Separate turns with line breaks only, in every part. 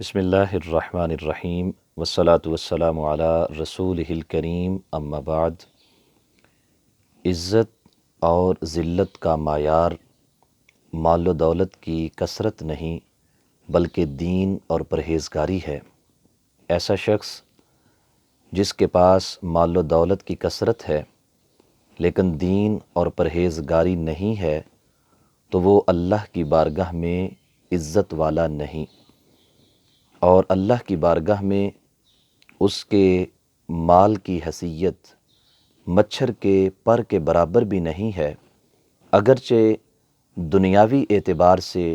بسم اللہ الرحمن الرحیم والصلاة والسلام علی رسولہ الکریم اما بعد۔ عزت اور ذلت کا معیار مال و دولت کی کثرت نہیں بلکہ دین اور پرہیزگاری ہے۔ ایسا شخص جس کے پاس مال و دولت کی کثرت ہے لیکن دین اور پرہیزگاری نہیں ہے تو وہ اللہ کی بارگاہ میں عزت والا نہیں، اور اللہ کی بارگاہ میں اس کے مال کی حیثیت مچھر کے پر کے برابر بھی نہیں ہے، اگرچہ دنیاوی اعتبار سے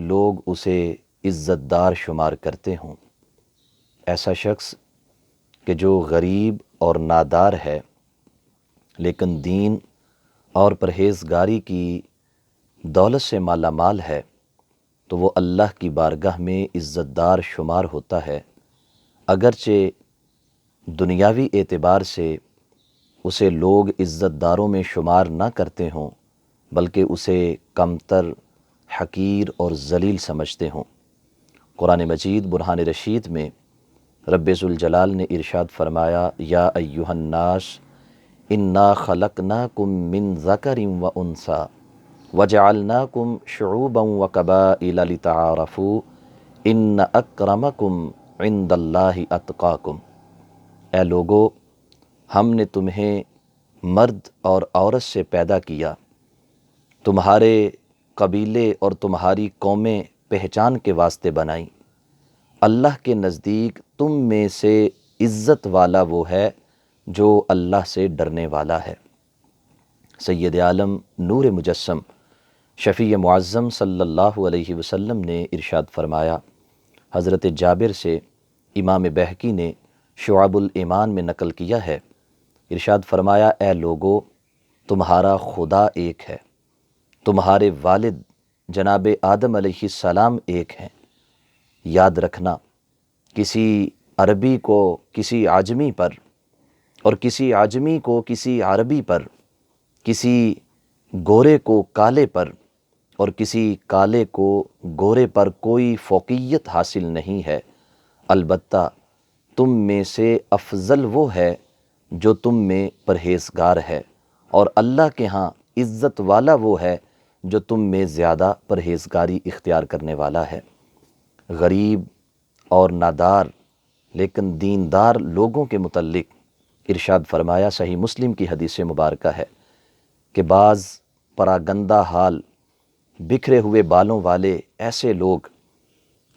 لوگ اسے عزت دار شمار کرتے ہوں۔ ایسا شخص کہ جو غریب اور نادار ہے لیکن دین اور پرہیزگاری کی دولت سے مالا مال ہے تو وہ اللہ کی بارگاہ میں عزت دار شمار ہوتا ہے، اگرچہ دنیاوی اعتبار سے اسے لوگ عزت داروں میں شمار نہ کرتے ہوں بلکہ اسے کمتر، حقیر اور ذلیل سمجھتے ہوں۔ قرآن مجید برہان رشید میں رب ذوالجلال نے ارشاد فرمایا، یا ایھا الناس انا خلقناکم من ذکر و انثی وجعلناکم شعوبا وقبائل لتعارفوا ان اکرمکم عند اللہ اتقاکم۔ اے لوگو، ہم نے تمہیں مرد اور عورت سے پیدا کیا، تمہارے قبیلے اور تمہاری قومیں پہچان کے واسطے بنائیں۔ اللہ کے نزدیک تم میں سے عزت والا وہ ہے جو اللہ سے ڈرنے والا ہے۔ سید عالم نور مجسم شفیع معظم صلی اللہ علیہ وسلم نے ارشاد فرمایا، حضرت جابر سے امام بلکہ نے شعب الایمان میں نقل کیا ہے، ارشاد فرمایا، اے لوگو، تمہارا خدا ایک ہے، تمہارے والد جناب آدم علیہ السلام ایک ہیں۔ یاد رکھنا، کسی عربی کو کسی عجمی پر اور کسی عجمی کو کسی عربی پر، کسی گورے کو کالے پر اور کسی کالے کو گورے پر کوئی فوقیت حاصل نہیں ہے، البتہ تم میں سے افضل وہ ہے جو تم میں پرہیزگار ہے، اور اللہ کے ہاں عزت والا وہ ہے جو تم میں زیادہ پرہیزگاری اختیار کرنے والا ہے۔ غریب اور نادار لیکن دیندار لوگوں کے متعلق ارشاد فرمایا، صحیح مسلم کی حدیث مبارکہ ہے کہ بعض پراگندہ حال، بکھرے ہوئے بالوں والے ایسے لوگ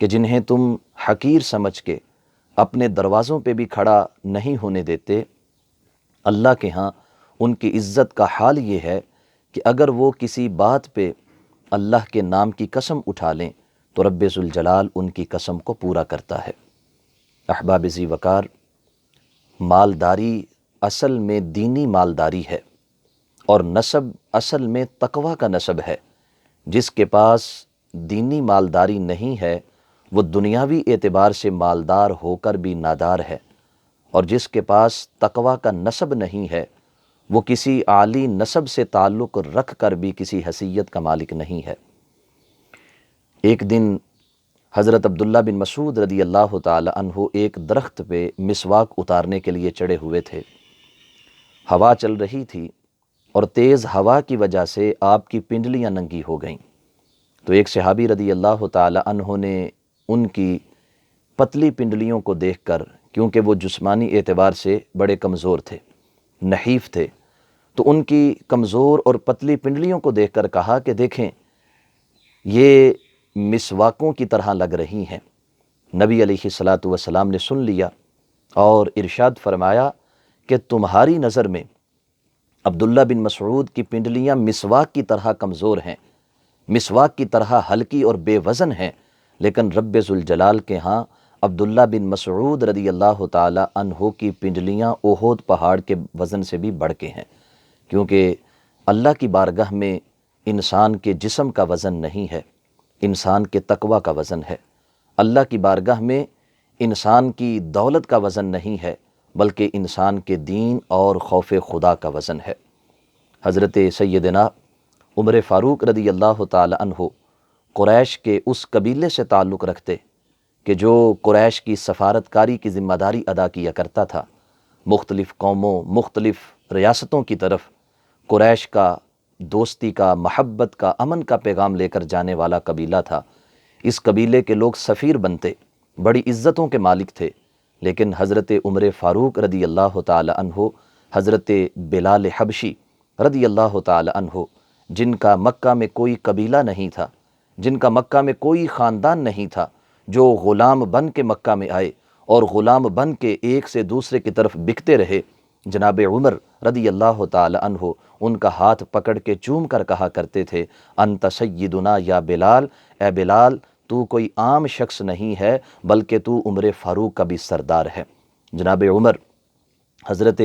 کہ جنہیں تم حقیر سمجھ کے اپنے دروازوں پہ بھی کھڑا نہیں ہونے دیتے، اللہ کے ہاں ان کی عزت کا حال یہ ہے کہ اگر وہ کسی بات پہ اللہ کے نام کی قسم اٹھا لیں تو رب ذوالجلال ان کی قسم کو پورا کرتا ہے۔ احباب ذی وقار، مالداری اصل میں دینی مالداری ہے اور نسب اصل میں تقوی کا نسب ہے۔ جس کے پاس دینی مالداری نہیں ہے وہ دنیاوی اعتبار سے مالدار ہو کر بھی نادار ہے، اور جس کے پاس تقوی کا نسب نہیں ہے وہ کسی عالی نسب سے تعلق رکھ کر بھی کسی حیثیت کا مالک نہیں ہے۔ ایک دن حضرت عبداللہ بن مسعود رضی اللہ تعالی عنہ ایک درخت پہ مسواک اتارنے کے لیے چڑھے ہوئے تھے۔ ہوا چل رہی تھی اور تیز ہوا کی وجہ سے آپ کی پنڈلیاں ننگی ہو گئیں، تو ایک صحابی رضی اللہ تعالی عنہ نے ان کی پتلی پنڈلیوں کو دیکھ کر، کیونکہ وہ جسمانی اعتبار سے بڑے کمزور تھے، نحیف تھے، تو ان کی کمزور اور پتلی پنڈلیوں کو دیکھ کر کہا کہ دیکھیں یہ مسواکوں کی طرح لگ رہی ہیں۔ نبی علیہ الصلاۃ والسلام نے سن لیا اور ارشاد فرمایا کہ تمہاری نظر میں عبداللہ بن مسعود کی پنڈلیاں مسواک کی طرح کمزور ہیں، مسواک کی طرح ہلکی اور بے وزن ہیں، لیکن رب ذوالجلال کے ہاں عبداللہ بن مسعود رضی اللہ تعالی عنہ کی پنڈلیاں احد پہاڑ کے وزن سے بھی بڑھ کے ہیں، کیونکہ اللہ کی بارگاہ میں انسان کے جسم کا وزن نہیں ہے، انسان کے تقوی کا وزن ہے۔ اللہ کی بارگاہ میں انسان کی دولت کا وزن نہیں ہے بلکہ انسان کے دین اور خوف خدا کا وزن ہے۔ حضرت سیدنا عمر فاروق رضی اللہ تعالی عنہ قریش کے اس قبیلے سے تعلق رکھتے کہ جو قریش کی سفارتکاری کی ذمہ داری ادا کیا کرتا تھا، مختلف قوموں، مختلف ریاستوں کی طرف قریش کا دوستی کا، محبت کا، امن کا پیغام لے کر جانے والا قبیلہ تھا۔ اس قبیلے کے لوگ سفیر بنتے، بڑی عزتوں کے مالک تھے، لیکن حضرت عمر فاروق رضی اللہ تعالی عنہ، حضرت بلال حبشی رضی اللہ تعالی عنہ، جن کا مکہ میں کوئی قبیلہ نہیں تھا، جن کا مکہ میں کوئی خاندان نہیں تھا، جو غلام بن کے مکہ میں آئے اور غلام بن کے ایک سے دوسرے کی طرف بکتے رہے، جناب عمر رضی اللہ تعالی عنہ ان کا ہاتھ پکڑ کے چوم کر کہا کرتے تھے، انت سیدنا یا بلال، اے بلال تو کوئی عام شخص نہیں ہے بلکہ تو عمر فاروق کا بھی سردار ہے۔ جناب عمر حضرت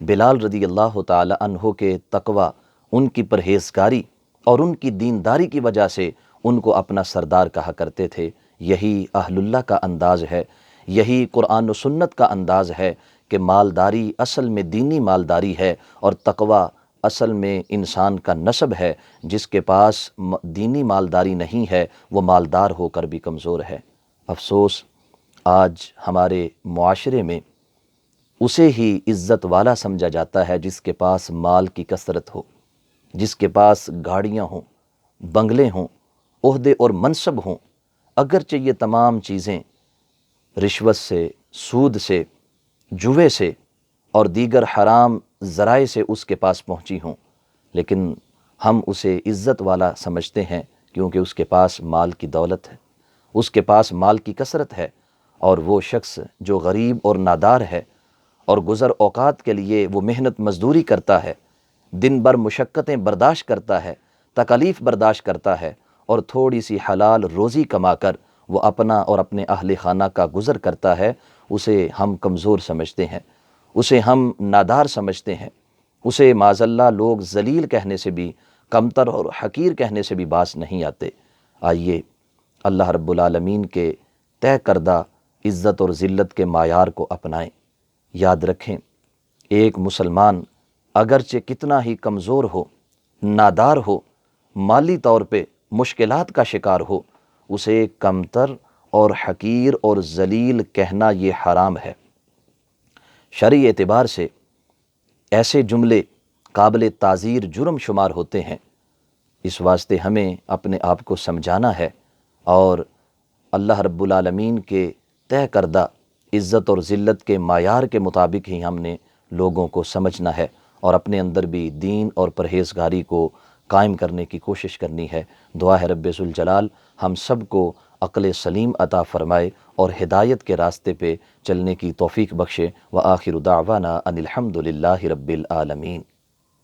بلال رضی اللہ تعالی عنہ کے تقوی، ان کی پرہیزگاری اور ان کی دینداری کی وجہ سے ان کو اپنا سردار کہا کرتے تھے۔ یہی اہل اللہ کا انداز ہے، یہی قرآن و سنت کا انداز ہے کہ مالداری اصل میں دینی مالداری ہے اور تقوی اصل میں انسان کا نسب ہے۔ جس کے پاس دینی مالداری نہیں ہے وہ مالدار ہو کر بھی کمزور ہے۔ افسوس آج ہمارے معاشرے میں اسے ہی عزت والا سمجھا جاتا ہے جس کے پاس مال کی کثرت ہو، جس کے پاس گاڑیاں ہوں، بنگلے ہوں، عہدے اور منصب ہوں، اگرچہ یہ تمام چیزیں رشوت سے، سود سے، جوے سے اور دیگر حرام ذرائع سے اس کے پاس پہنچی ہوں، لیکن ہم اسے عزت والا سمجھتے ہیں کیونکہ اس کے پاس مال کی دولت ہے، اس کے پاس مال کی کثرت ہے۔ اور وہ شخص جو غریب اور نادار ہے اور گزر اوقات کے لیے وہ محنت مزدوری کرتا ہے، دن بھر مشقتیں برداشت کرتا ہے، تکالیف برداشت کرتا ہے اور تھوڑی سی حلال روزی کما کر وہ اپنا اور اپنے اہل خانہ کا گزر کرتا ہے، اسے ہم کمزور سمجھتے ہیں، اسے ہم نادار سمجھتے ہیں، اسے معاذ اللہ لوگ ذلیل کہنے سے بھی، کمتر اور حقیر کہنے سے بھی باز نہیں آتے۔ آئیے اللہ رب العالمین کے طے کردہ عزت اور ذلت کے معیار کو اپنائیں۔ یاد رکھیں، ایک مسلمان اگرچہ کتنا ہی کمزور ہو، نادار ہو، مالی طور پہ مشکلات کا شکار ہو، اسے کمتر اور حقیر اور ذلیل کہنا یہ حرام ہے۔ شرعی اعتبار سے ایسے جملے قابل تعزیر جرم شمار ہوتے ہیں۔ اس واسطے ہمیں اپنے آپ کو سمجھانا ہے اور اللہ رب العالمین کے طے کردہ عزت اور ذلت کے معیار کے مطابق ہی ہم نے لوگوں کو سمجھنا ہے اور اپنے اندر بھی دین اور پرہیزگاری کو قائم کرنے کی کوشش کرنی ہے۔ دعا ہے رب ذوالجلال ہم سب کو عقل سلیم عطا فرمائے اور ہدایت کے راستے پہ چلنے کی توفیق بخشے۔ وآخر دعوانا ان الحمد للہ رب العالمین۔